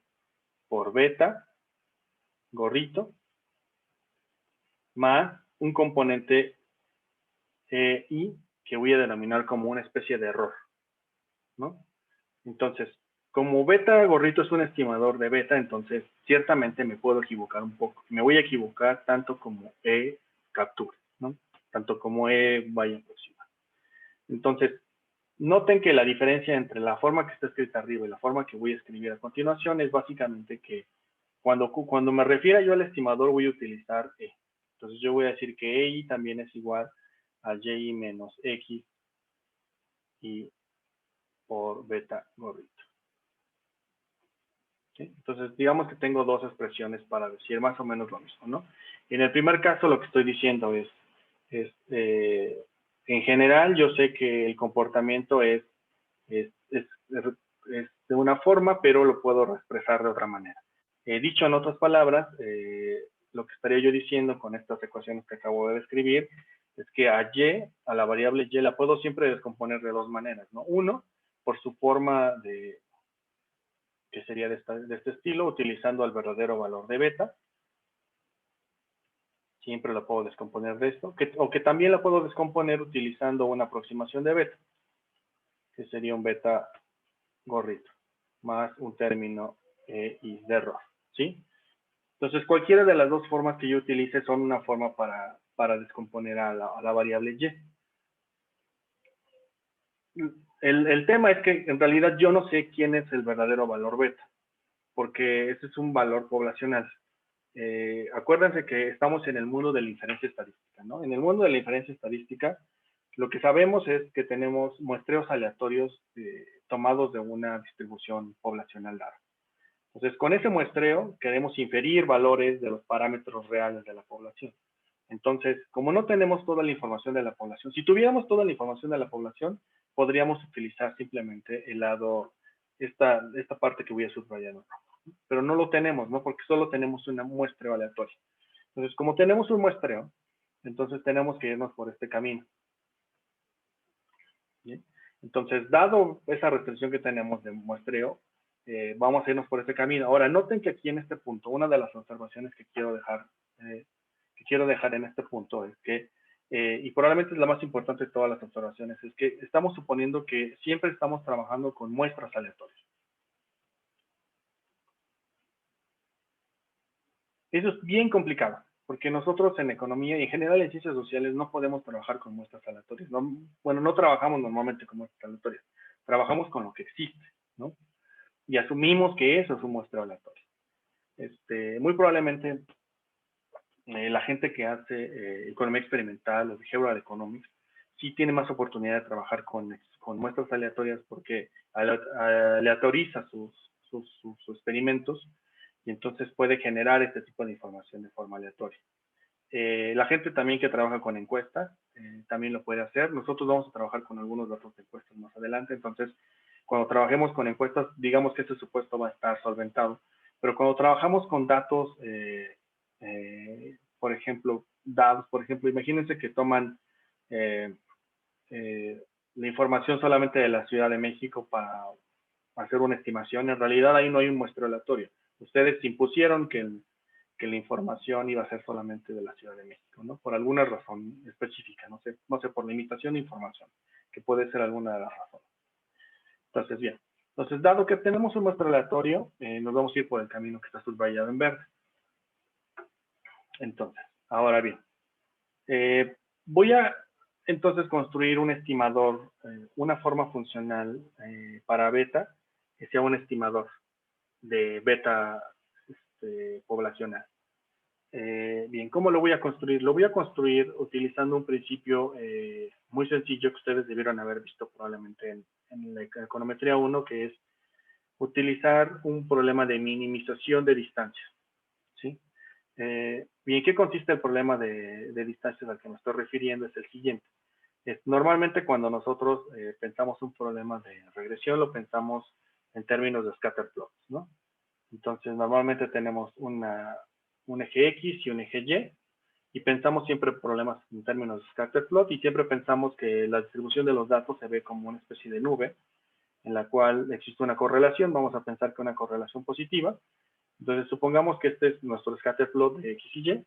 por beta gorrito más un componente y que voy a denominar como una especie de error, ¿no? Entonces, como beta gorrito es un estimador de beta, entonces ciertamente me puedo equivocar un poco. Me voy a equivocar tanto como capture, ¿no? Tanto como vaya aproximar. Entonces, noten que la diferencia entre la forma que está escrita arriba y la forma que voy a escribir a continuación es básicamente que cuando me refiera yo al estimador voy a utilizar e. Entonces yo voy a decir que EI también es igual a YI menos X y por beta gorrito. ¿Sí? Entonces digamos que tengo dos expresiones para decir más o menos lo mismo, ¿no? En el primer caso lo que estoy diciendo es En general, yo sé que el comportamiento es de una forma, pero lo puedo expresar de otra manera. Dicho en otras palabras, lo que estaría yo diciendo con estas ecuaciones que acabo de describir es que a la variable y la puedo siempre descomponer de dos maneras, ¿no? Uno, por su forma que sería de este estilo, utilizando el verdadero valor de beta. Siempre la puedo descomponer de esto. O que también la puedo descomponer utilizando una aproximación de beta, que sería un beta gorrito, más un término y de error, ¿sí? Entonces, cualquiera de las dos formas que yo utilice son una forma para descomponer a la variable y. El tema es que en realidad yo no sé quién es el verdadero valor beta, porque ese es un valor poblacional. Acuérdense que estamos en el mundo de la inferencia estadística, ¿no? En el mundo de la inferencia estadística, lo que sabemos es que tenemos muestreos aleatorios tomados de una distribución poblacional dada. Entonces, con ese muestreo queremos inferir valores de los parámetros reales de la población. Entonces, como no tenemos toda la información de la población, si tuviéramos toda la información de la población, podríamos utilizar simplemente el lado, esta parte que voy a subrayar, pero no lo tenemos, ¿no? Porque solo tenemos un muestreo aleatorio. Entonces, como tenemos un muestreo, entonces tenemos que irnos por este camino. ¿Bien? Entonces, dado esa restricción que tenemos de muestreo, vamos a irnos por este camino. Ahora, noten que aquí en este punto, una de las observaciones que quiero dejar en este punto es que, y probablemente es la más importante de todas las observaciones, es que estamos suponiendo que siempre estamos trabajando con muestras aleatorias. Eso es bien complicado, porque nosotros en economía y en general en ciencias sociales no podemos trabajar con muestras aleatorias. No, bueno, no trabajamos normalmente con muestras aleatorias, trabajamos con lo que existe, ¿no? Y asumimos que eso es un muestreo aleatorio. Muy probablemente la gente que hace economía experimental o behavioral economics sí tiene más oportunidad de trabajar con muestras aleatorias porque aleatoriza sus experimentos y entonces puede generar este tipo de información de forma aleatoria. La gente también que trabaja con encuestas también lo puede hacer. Nosotros vamos a trabajar con algunos datos de encuestas más adelante, entonces cuando trabajemos con encuestas, digamos que este supuesto va a estar solventado, pero cuando trabajamos con datos, por ejemplo, imagínense que toman la información solamente de la Ciudad de México para hacer una estimación. En realidad ahí no hay un muestreo aleatorio. Ustedes impusieron que la información iba a ser solamente de la Ciudad de México, ¿no? Por alguna razón específica, no sé, por limitación de información, que puede ser alguna de las razones. Entonces, bien. Entonces, dado que tenemos un muestreo aleatorio, nos vamos a ir por el camino que está subrayado en verde. Entonces, ahora bien, voy a entonces construir un estimador, una forma funcional para beta, que sea un estimador de beta poblacional. Bien, ¿cómo lo voy a construir? Lo voy a construir utilizando un principio muy sencillo que ustedes debieron haber visto probablemente en la econometría 1, que es utilizar un problema de minimización de distancia. ¿Sí? Bien, ¿qué consiste el problema de distancias al que me estoy refiriendo? Es el siguiente. Normalmente cuando nosotros pensamos un problema de regresión, lo pensamos en términos de scatter plots, ¿no? Entonces, normalmente tenemos un eje X y un eje Y pensamos siempre problemas en términos de scatter plot y siempre pensamos que la distribución de los datos se ve como una especie de nube en la cual existe una correlación. Vamos a pensar que una correlación positiva. Entonces, supongamos que este es nuestro scatter plot de X y Y.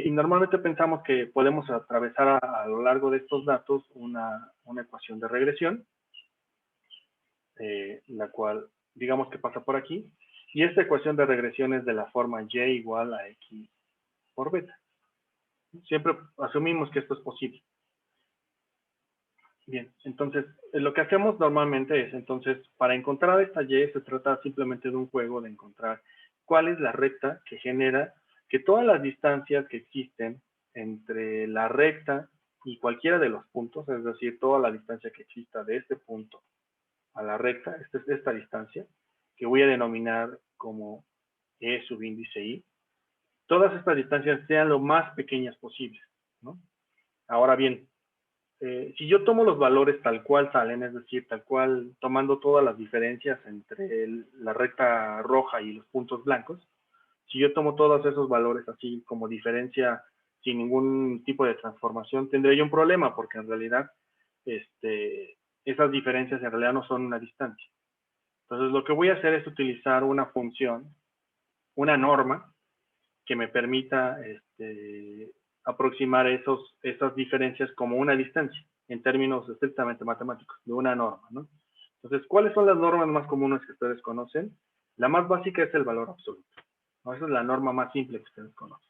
Y normalmente pensamos que podemos atravesar a lo largo de estos datos una ecuación de regresión, la cual digamos que pasa por aquí. Y esta ecuación de regresión es de la forma y igual a x por beta. Siempre asumimos que esto es posible. Bien, entonces, lo que hacemos normalmente es, entonces, para encontrar esta y, se trata simplemente de un juego de encontrar cuál es la recta que genera que todas las distancias que existen entre la recta y cualquiera de los puntos, es decir, toda la distancia que exista de este punto a la recta, esta distancia, que voy a denominar como E subíndice I, todas estas distancias sean lo más pequeñas posibles, ¿no? Ahora bien, si yo tomo los valores tal cual salen, es decir, tal cual tomando todas las diferencias entre la recta roja y los puntos blancos, si yo tomo todos esos valores así como diferencia sin ningún tipo de transformación, tendré yo un problema porque en realidad esas diferencias en realidad no son una distancia. Entonces lo que voy a hacer es utilizar una función, una norma, que me permita aproximar esas diferencias como una distancia, en términos estrictamente matemáticos, de una norma, ¿no? Entonces, ¿cuáles son las normas más comunes que ustedes conocen? La más básica es el valor absoluto, ¿no? Esa es la norma más simple que ustedes conocen.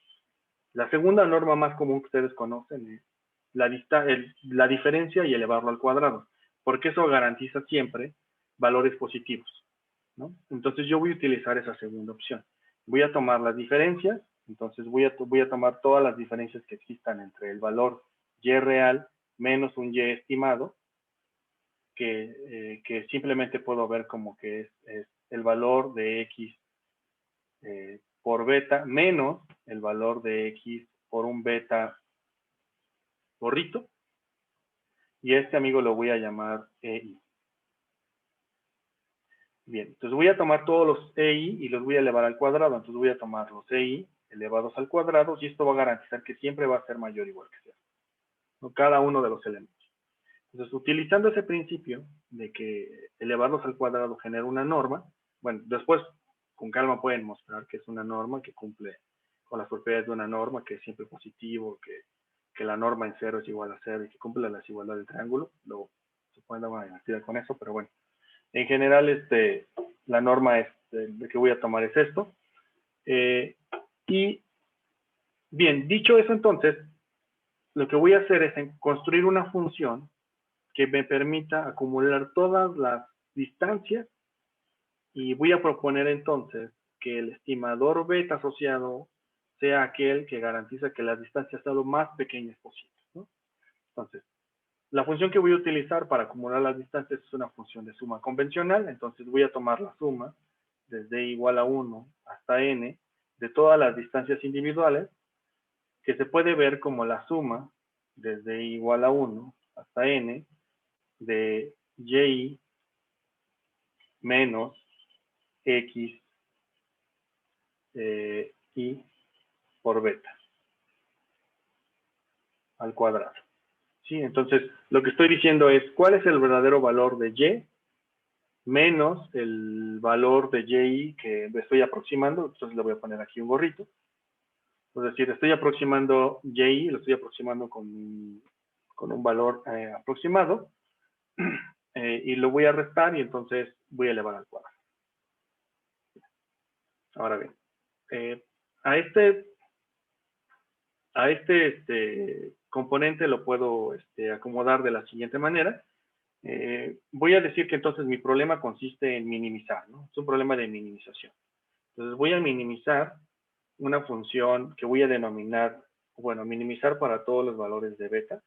La segunda norma más común que ustedes conocen es la diferencia y elevarlo al cuadrado, porque eso garantiza siempre valores positivos, ¿no? Entonces, yo voy a utilizar esa segunda opción. Voy a tomar las diferencias, entonces voy a tomar todas las diferencias que existan entre el valor y real menos un y estimado, que simplemente puedo ver como que es el valor de x por beta menos el valor de x por un beta gorrito, y amigo lo voy a llamar EI. Bien, entonces voy a tomar todos los EI y los voy a elevar al cuadrado. Entonces voy a tomar los EI elevados al cuadrado y esto va a garantizar que siempre va a ser mayor o igual que cero, ¿no? Cada uno de los elementos. Entonces, utilizando ese principio de que elevarlos al cuadrado genera una norma, bueno, después con calma pueden mostrar que es una norma que cumple con las propiedades de una norma, que es siempre positivo, que la norma en cero es igual a cero y que cumple la desigualdad del triángulo. Luego se pueden dar una divertida con eso, pero bueno. En general, la norma de que voy a tomar es esto. Y bien, dicho eso, entonces, lo que voy a hacer es construir una función que me permita acumular todas las distancias y voy a proponer entonces que el estimador beta asociado sea aquel que garantiza que las distancias sean lo más pequeñas posibles, ¿no? Entonces, la función que voy a utilizar para acumular las distancias es una función de suma convencional. Entonces voy a tomar la suma desde igual a 1 hasta n de todas las distancias individuales, que se puede ver como la suma desde igual a 1 hasta n de y menos x y por beta al cuadrado. ¿Sí? Entonces, lo que estoy diciendo es cuál es el verdadero valor de y menos el valor de y que me estoy aproximando. Entonces le voy a poner aquí un gorrito. Es decir, estoy aproximando y, lo estoy aproximando con un valor aproximado, y lo voy a restar y entonces voy a elevar al cuadrado. Ahora bien, a este componente lo puedo acomodar de la siguiente manera. Voy a decir que entonces mi problema consiste en minimizar, ¿no? Es un problema de minimización. Entonces voy a minimizar una función que voy a denominar, bueno, minimizar para todos los valores de beta.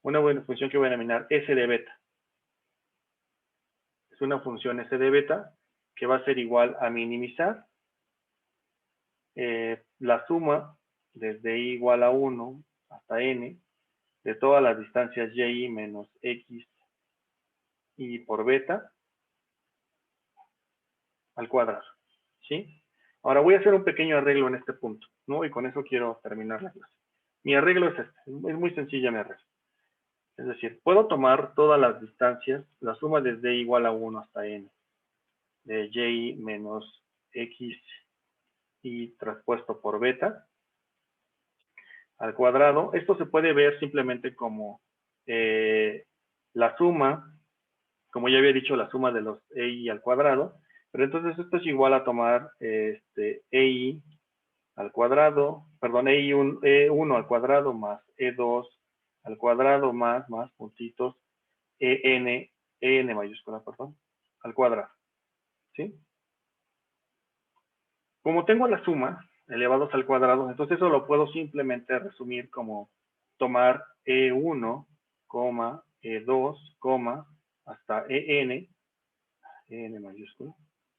Una buena función que voy a denominar S de beta. Es una función S de beta que va a ser igual a minimizar la suma desde i igual a 1 hasta n de todas las distancias y menos x y por beta al cuadrado, ¿sí? Ahora voy a hacer un pequeño arreglo en este punto, ¿no? Y con eso quiero terminar la clase. Mi arreglo es este, es muy sencilla mi arreglo. Es decir, puedo tomar todas las distancias, la suma desde igual a 1 hasta n, de y menos x y traspuesto por beta al cuadrado. Esto se puede ver simplemente como la suma, como ya había dicho, la suma de los EI al cuadrado, pero entonces esto es igual a tomar EI al cuadrado, perdón, E1 al cuadrado más E2 al cuadrado más puntitos EN mayúscula, perdón, al cuadrado, ¿sí? Como tengo la suma elevados al cuadrado, entonces eso lo puedo simplemente resumir como tomar E1, E2, hasta EN mayúscula,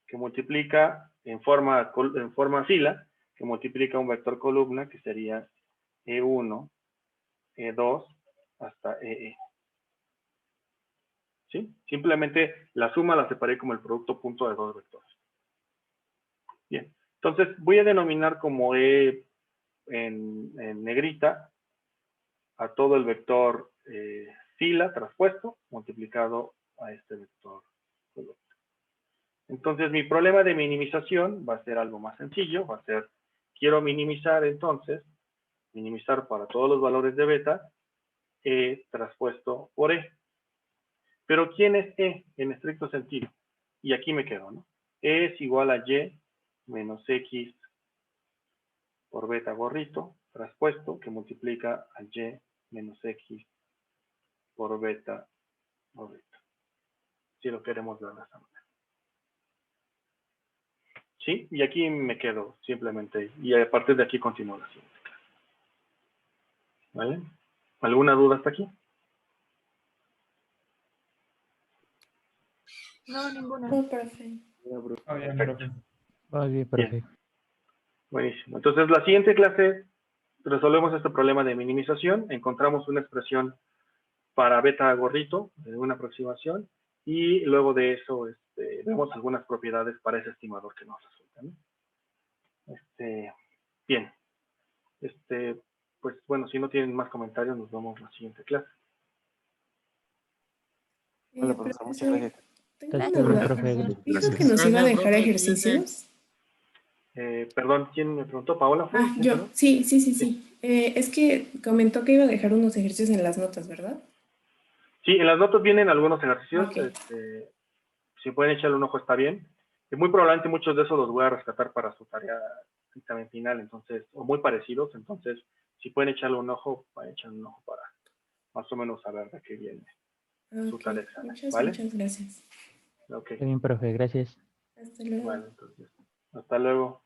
que multiplica en forma fila, que multiplica un vector columna, que sería E1 E2 hasta EE. ¿Sí? Simplemente la suma la separé como el producto punto de dos vectores. Bien, entonces voy a denominar como E en negrita a todo el vector fila traspuesto multiplicado a este vector color. Entonces mi problema de minimización va a ser algo más sencillo, va a ser, quiero minimizar entonces, minimizar para todos los valores de beta, E traspuesto por E. Pero ¿quién es E en estricto sentido? Y aquí me quedo, ¿no? E es igual a Y menos X por beta gorrito, traspuesto, que multiplica a Y menos X por beta gorrito. Si lo queremos ver de esta manera. ¿Sí? Y aquí me quedo simplemente. Y a partir de aquí continúo la siguiente clase. ¿Vale? ¿Alguna duda hasta aquí? No, ninguna. No, profe. Bien, Perfecto. profe. Bien, profe. Buenísimo. Entonces, la siguiente clase resolvemos este problema de minimización. Encontramos una expresión para beta gorrito, una aproximación, y luego de eso vemos algunas propiedades para ese estimador que nos resulta, ¿no? Bien. Pues bueno, si no tienen más comentarios, nos vemos en la siguiente clase. Hola, profesor, muchas gracias. Tengo Está una bien, duda. profe. Dijo que nos iba a dejar ejercicios. Perdón, ¿quién me preguntó? ¿Paola fue? Ah, ¿Quién yo. fue? Sí. Es que comentó que iba a dejar unos ejercicios en las notas, ¿verdad? Sí, en las notas vienen algunos ejercicios. Ok. Si pueden echarle un ojo, está bien. Y muy probablemente muchos de esos los voy a rescatar para su tarea examen final, entonces, o muy parecidos. Entonces, si pueden echarle un ojo, vayan a echarle un ojo para más o menos saber de qué viene su Ok. tarea examen, Muchas ¿vale? gracias. Ok, Está bien, profe, gracias. Hasta luego. bueno, entonces, hasta luego.